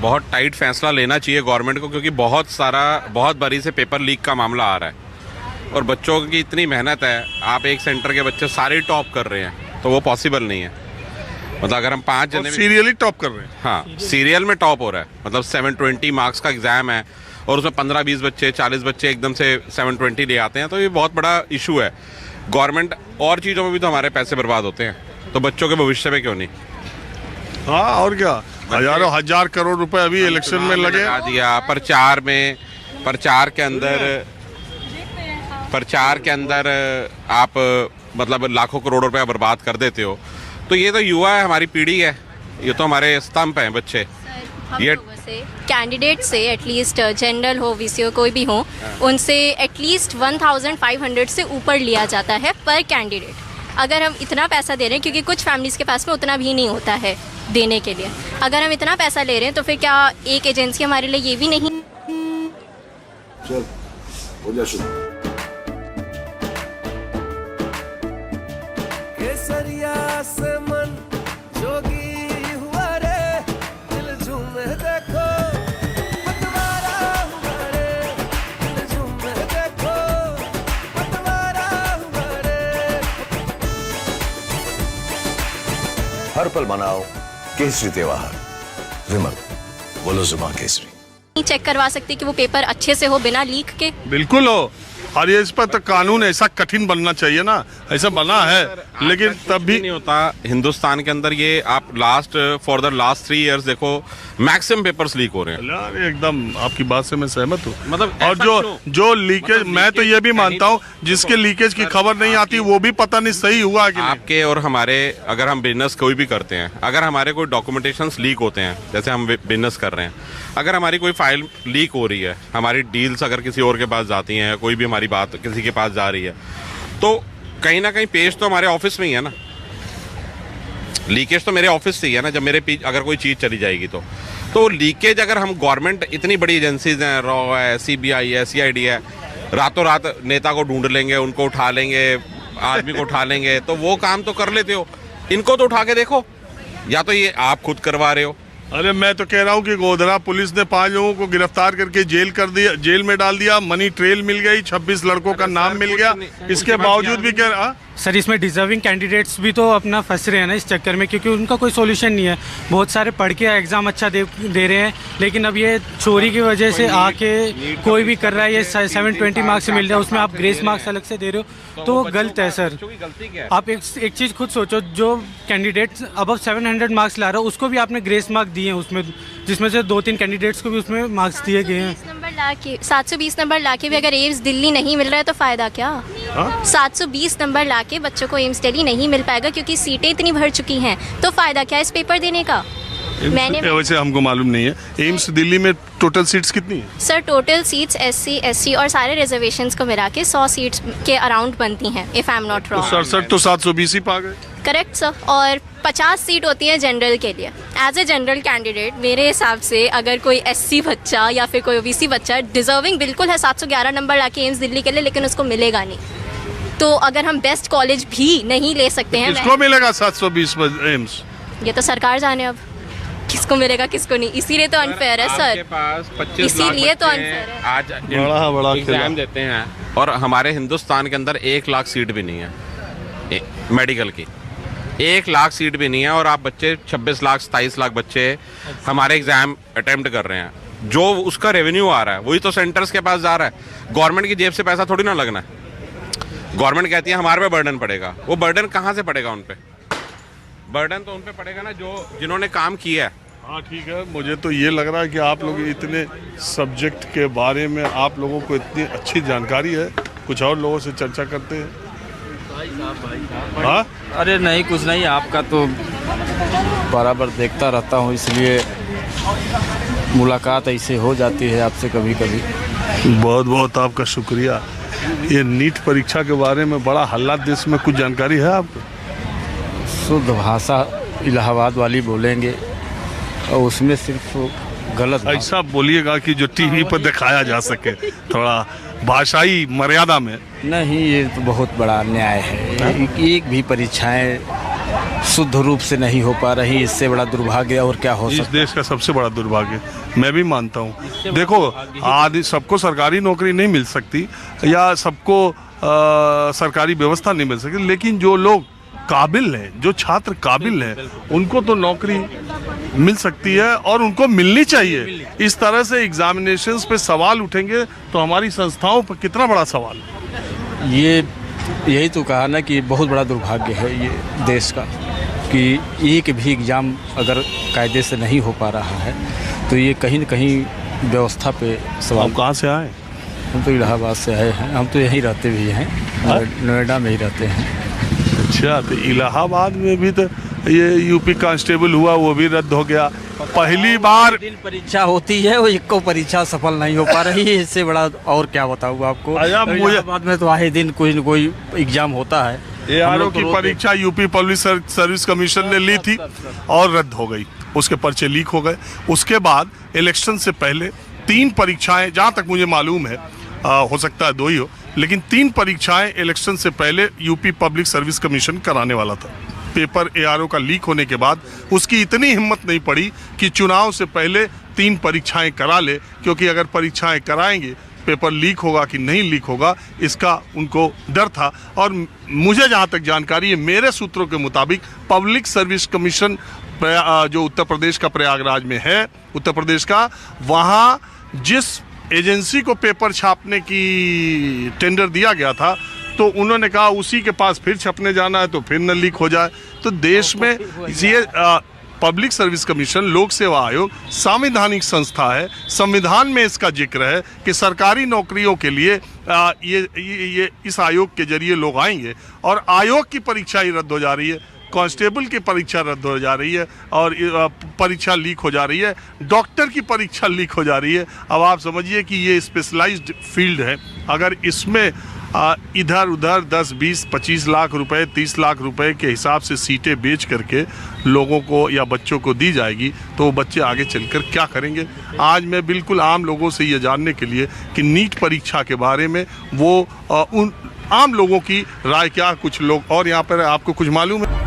बहुत टाइट फैसला लेना चाहिए गवर्नमेंट को, क्योंकि बहुत बारी से पेपर लीक का मामला आ रहा है और बच्चों की इतनी मेहनत है। आप एक सेंटर के बच्चे सारे टॉप कर रहे हैं तो वो पॉसिबल नहीं है। मतलब अगर हम 5 जने सीरियली टॉप कर रहे हैं, हाँ सीरियल में टॉप हो रहा है, मतलब 720 मार्क्स का एग्ज़ाम है और उसमें 15-20 बच्चे 40 बच्चे एकदम से 720 ले आते हैं, तो ये बहुत बड़ा इशू है। गवर्नमेंट और चीज़ों में भी तो हमारे पैसे बर्बाद होते हैं, तो बच्चों के भविष्य में क्यों नहीं। हाँ और क्या, हजारों हजार करोड़ रुपए अभी इलेक्शन में लगे दिया प्रचार के अंदर आप मतलब लाखों करोड़ रुपया बर्बाद कर देते हो। तो ये तो युवा है, हमारी पीढ़ी है, ये तो हमारे स्तंभ हैं बच्चे। ये कैंडिडेट से एटलीस्ट जनरल हो, वीसी हो, कोई भी हो, उनसे एटलीस्ट 1500 से ऊपर लिया जाता है पर कैंडिडेट। अगर हम इतना पैसा दे रहे हैं, क्योंकि कुछ फैमिलीज़ के पास में उतना भी नहीं होता है देने के लिए, अगर हम इतना पैसा ले रहे हैं तो फिर क्या एक एजेंसी हमारे लिए ये भी नहीं। चल हो जा शुरू। केसरिया से मन जोगी हुआ रे, दिल झूमे देखो पतवारा हुआ रे, दिल झूमे देखो पतवारा हुआ रे। हर पल मनाओ केसरी त्योहार। विमल, बोलो जुबां केसरी। चेक करवा सकते कि वो पेपर अच्छे से हो बिना लीक के। बिल्कुल हो, और ये इस पर तो कानून ऐसा कठिन बनना चाहिए ना, ऐसा बना है लेकिन तब भी नहीं होता। हिंदुस्तान के अंदर ये आप फॉर द लास्ट 3 इयर्स देखो, मैक्सिमम पेपर्स लीक हो रहे हैं। यार एकदम आपकी बात से मैं सहमत हूँ। मतलब और जो लीकेज, मतलब मैं तो ये भी मानता हूँ जिसके लीकेज की खबर नहीं आती वो भी पता नहीं सही हुआ कि नहीं। आपके और हमारे, अगर हम बिजनेस कोई भी करते हैं, अगर हमारे कोई डॉक्यूमेंटेशंस लीक होते हैं, जैसे हम बिजनेस कर रहे हैं, अगर हमारी कोई फाइल लीक हो रही है, हमारी डील्स अगर किसी और के पास जाती हैं, कोई भी हमारी बात किसी के पास जा रही है, तो कहीं ना कहीं पेश तो हमारे ऑफिस में ही है ना, लीकेज तो मेरे ऑफिस से ही है ना। जब मेरे अगर कोई चीज़ चली जाएगी तो लीकेज, अगर हम गवर्नमेंट, इतनी बड़ी एजेंसीज हैं, रॉ है, CBI है, CID है, रातों रात नेता को ढूंढ लेंगे, उनको उठा लेंगे, आदमी को उठा लेंगे, तो वो काम तो कर लेते हो, इनको तो उठा के देखो, या तो ये आप खुद करवा रहे हो। अरे मैं तो कह रहा हूँ कि गोधरा पुलिस ने 5 लोगों को गिरफ्तार करके जेल में डाल दिया, मनी ट्रेल मिल गई, 26 लड़कों का नाम मिल गया, इसके बावजूद भी क्या सर इसमें डिजर्विंग कैंडिडेट्स भी तो अपना फंस रहे हैं ना इस चक्कर में, क्योंकि उनका कोई सॉल्यूशन नहीं है। बहुत सारे पढ़ के एग्ज़ाम अच्छा दे रहे हैं, लेकिन अब ये चोरी की वजह से आके कोई भी कर रहा है, ये 720 मार्क्स मिल रहा है, उसमें आप ग्रेस मार्क्स अलग से दे रहे हो, तो वो गलत है सर। आप एक चीज़ खुद सोचो, जो कैंडिडेट अबव 700 मार्क्स ला रहा है उसको भी आपने ग्रेस मार्क्स दिए हैं उसमें, जिसमें से 2-3 कैंडिडेट्स को भी उसमें मार्क्स दिए गए हैं। 720 नंबर लाके भी अगर एम्स दिल्ली नहीं मिल रहा है तो फ़ायदा क्या। 720 नंबर लाके बच्चों को एम्स दिल्ली नहीं मिल पाएगा, क्योंकि सीटें इतनी भर चुकी हैं, तो फ़ायदा क्या इस पेपर देने का। वैसे हमको मालूम नहीं है एम्स दिल्ली में टोटल सीट्स कितनी है? Sir total seats SC SC और सारे रिजर्वेशंस को मिला के 100 सीट्स के अराउंड बनती हैं, if I am not wrong. 67 तो 720 ही पा गए। Correct sir. और 50 सीट होती है जनरल के लिए। एज ए जनरल कैंडिडेट मेरे हिसाब से अगर कोई SC बच्चा या फिर कोई OBC बच्चा डिजर्विंग बिल्कुल है 711 नंबर लाके एम्स दिल्ली के लिए, लेकिन उसको मिलेगा नहीं, तो अगर हम बेस्ट कॉलेज भी नहीं ले सकते हैं, किसको मिलेगा 720 एम्स? ये तो सरकार जाने अब किसको मिलेगा किसको नहीं, इसीलिए तो अनफेयर है सर। इसीलिए तो अनफेयर है। आज बड़ा एग्जाम देते हैं और हमारे हिंदुस्तान के अंदर 1 लाख सीट भी नहीं है मेडिकल की, 1 लाख सीट भी नहीं है, और आप बच्चे 26 लाख 27 लाख बच्चे हमारे एग्जाम अटेम्प्ट कर रहे हैं। जो उसका रेवेन्यू आ रहा है वही तो सेंटर्स के पास जा रहा है, गवर्नमेंट की जेब से पैसा थोड़ी ना लगना है। गवर्नमेंट कहती है हमारे पे बर्डन पड़ेगा, वो बर्डन कहाँ से पड़ेगा? उन पे बर्डन तो उन पे पड़ेगा ना जिन्होंने काम किया है। हाँ ठीक है, मुझे तो ये लग रहा है कि आप लोग इतने सब्जेक्ट के बारे में आप लोगों को इतनी अच्छी जानकारी है, कुछ और लोगों से चर्चा करते हैं। हाँ अरे नहीं, कुछ नहीं, आपका तो बराबर देखता रहता हूँ, इसलिए मुलाकात ऐसे हो जाती है आपसे कभी कभी। बहुत बहुत आपका शुक्रिया। ये नीट परीक्षा के बारे में बड़ा हल्ला देश में, कुछ जानकारी है आपको? शुद्ध भाषा इलाहाबाद वाली बोलेंगे और उसमें सिर्फ गलत ऐसा बोलिएगा कि जो टीवी पर दिखाया जा सके, थोड़ा भाषाई मर्यादा में। नहीं, ये तो बहुत बड़ा अन्याय है। एक भी परीक्षाएं शुद्ध रूप से नहीं हो पा रही, इससे बड़ा दुर्भाग्य और क्या हो इस सकता देश का सबसे बड़ा दुर्भाग्य मैं भी मानता हूँ। देखो आज सबको सरकारी नौकरी नहीं मिल सकती या सबको सरकारी व्यवस्था नहीं मिल सकती, लेकिन जो लोग काबिल हैं, जो छात्र काबिल हैं, उनको तो नौकरी मिल सकती है और उनको मिलनी चाहिए। इस तरह से एग्जामिनेशंस पे सवाल उठेंगे तो हमारी संस्थाओं पर कितना बड़ा सवाल। यही तो कहा ना कि बहुत बड़ा दुर्भाग्य है ये देश का कि एक भी एग्ज़ाम अगर कायदे से नहीं हो पा रहा है तो ये कहीं न कहीं व्यवस्था पे सवाल। आप कहाँ से आए? हम तो इलाहाबाद से आए हैं, हम तो यहीं रहते भी हैं, नोएडा में ही रहते हैं। अच्छा, तो इलाहाबाद में भी तो ये यूपी कांस्टेबल हुआ, वो भी रद्द हो गया। पहली बार दिन परीक्षा होती है वो एक को परीक्षा सफल नहीं हो पा रही है, इससे बड़ा और क्या बताऊँ आपको। इलाहाबाद में तो आए दिन कोई न कोई एग्जाम होता है। ARO की परीक्षा यूपी पब्लिक सर्विस कमीशन ने ली थी और रद्द हो गई, उसके पर्चे लीक हो गए। उसके बाद इलेक्शन से पहले 3 परीक्षाएं, जहाँ तक मुझे मालूम है, हो सकता है 2 ही हो, लेकिन 3 परीक्षाएं इलेक्शन से पहले यूपी पब्लिक सर्विस कमीशन कराने वाला था। पेपर ARO का लीक होने के बाद उसकी इतनी हिम्मत नहीं पड़ी कि चुनाव से पहले 3 परीक्षाएं करा ले, क्योंकि अगर परीक्षाएं कराएंगे पेपर लीक होगा कि नहीं लीक होगा इसका उनको डर था। और मुझे जहाँ तक जानकारी है, मेरे सूत्रों के मुताबिक पब्लिक सर्विस कमीशन जो उत्तर प्रदेश का प्रयागराज में है, उत्तर प्रदेश का, वहाँ जिस एजेंसी को पेपर छापने की टेंडर दिया गया था तो उन्होंने कहा उसी के पास फिर छपने जाना है तो फिर न लीक हो जाए। तो देश में ये पब्लिक सर्विस कमीशन, लोक सेवा आयोग संवैधानिक संस्था है, संविधान में इसका जिक्र है कि सरकारी नौकरियों के लिए ये इस आयोग के जरिए लोग आएंगे। और आयोग की परीक्षा ही रद्द हो जा रही है, कांस्टेबल की परीक्षा रद्द हो जा रही है और परीक्षा लीक हो जा रही है, डॉक्टर की परीक्षा लीक हो जा रही है। अब आप समझिए कि ये स्पेशलाइज्ड फील्ड है, अगर इसमें इधर उधर 10, 20, 25 लाख रुपए, 30 लाख रुपए के हिसाब से सीटें बेच करके लोगों को या बच्चों को दी जाएगी तो वो बच्चे आगे चलकर क्या करेंगे। आज मैं बिल्कुल आम लोगों से ये जानने के लिए कि नीट परीक्षा के बारे में वो उन आम लोगों की राय क्या, कुछ लोग और यहाँ पर आपको कुछ मालूम है?